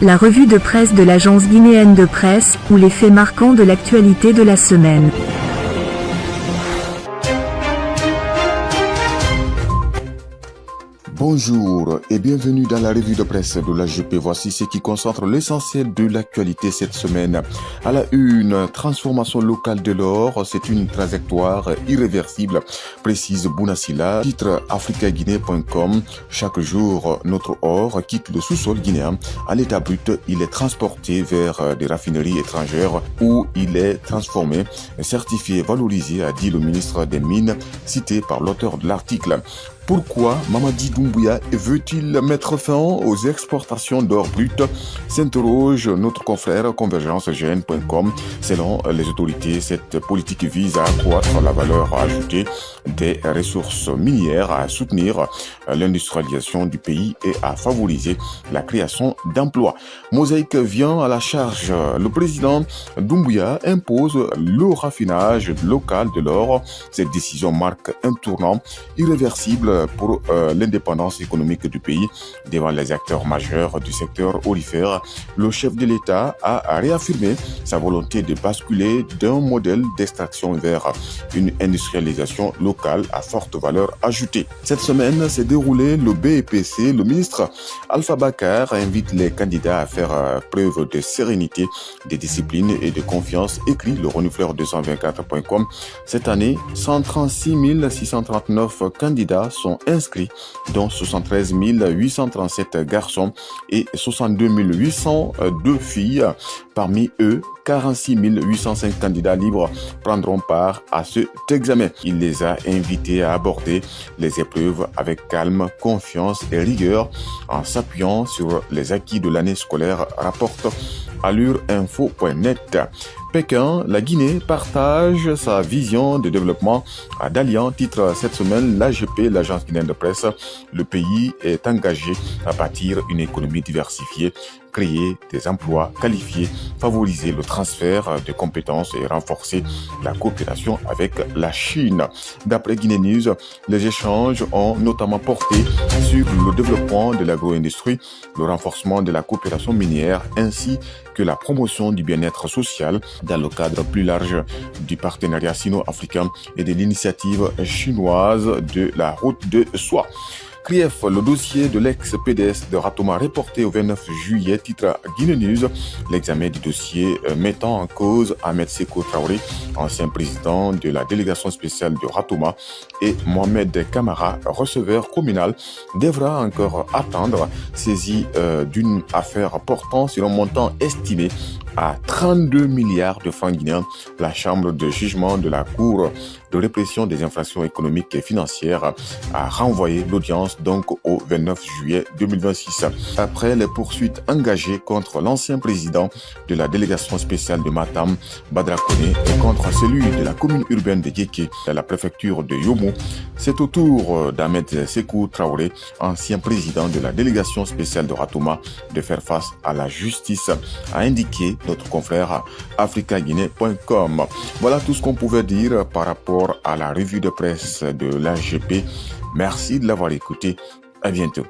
La revue de presse de l'agence guinéenne de presse, ou les faits marquants de l'actualité de la semaine. Bonjour et bienvenue dans la revue de presse de l'AGP. Voici ce qui concentre l'essentiel de l'actualité cette semaine. À la une, transformation locale de l'or, c'est une trajectoire irréversible, précise Bounasila. Titre africaguinée.com. Chaque jour, notre or quitte le sous-sol guinéen. À l'état brut, il est transporté vers des raffineries étrangères où il est transformé, certifié, valorisé, a dit le ministre des Mines, cité par l'auteur de l'article. Pourquoi Mamadi Doumbouya veut-il mettre fin aux exportations d'or brut, s'interroge notre confrère convergencegn.com. Selon les autorités, cette politique vise à accroître la valeur ajoutée des ressources minières, à soutenir l'industrialisation du pays et à favoriser la création d'emplois. Mosaïque vient à la charge. Le président Doumbouya impose le raffinage local de l'or. Cette décision marque un tournant irréversible pour l'indépendance économique du pays devant les acteurs majeurs du secteur aurifère. Le chef de l'État a réaffirmé sa volonté de basculer d'un modèle d'extraction vers une industrialisation locale à forte valeur ajoutée. Cette semaine s'est déroulé le BEPC. Le ministre Alpha Bakar invite les candidats à faire preuve de sérénité, de discipline et de confiance, écrit le renifleur224.com. Cette année, 136 639 candidats sont inscrits, dont 73 837 garçons et 62 802 filles. Parmi eux, 46 805 candidats libres prendront part à cet examen. Il les a invités à aborder les épreuves avec calme, confiance et rigueur en s'appuyant sur les acquis de l'année scolaire, rapporte allureinfo.net. Pékin, la Guinée partage sa vision de développement à Dalian, titre cette semaine l'AGP, l'agence guinéenne de presse. Le pays est engagé à bâtir une économie diversifiée, créer des emplois qualifiés, favoriser le transfert de compétences et renforcer la coopération avec la Chine. D'après Guinée News, les échanges ont notamment porté sur le développement de l'agro-industrie, le renforcement de la coopération minière ainsi que la promotion du bien-être social dans le cadre plus large du partenariat sino-africain et de l'initiative chinoise de la route de soie. Krief, le dossier de l'ex-PDS de Ratoma reporté au 29 juillet, titre Guinée News. L'examen du dossier mettant en cause Ahmed Sékou Traoré, ancien président de la délégation spéciale de Ratoma, et Mohamed Kamara, receveur communal, devra encore attendre, saisi d'une affaire portant sur un montant estimé à 32 milliards de francs guinéens. La chambre de jugement de la Cour de répression des infractions économiques et financières a renvoyé l'audience donc au 29 juillet 2026. Après les poursuites engagées contre l'ancien président de la délégation spéciale de Matam, Badra Koné, et contre celui de la commune urbaine de Guéké, de la préfecture de Yomo, c'est au tour d'Ahmed Sékou Traoré, ancien président de la délégation spéciale de Ratoma, de faire face à la justice, a indiqué notre confrère africaguinée.com. Voilà tout ce qu'on pouvait dire par rapport à la revue de presse de l'AGP. Merci de l'avoir écouté. À bientôt.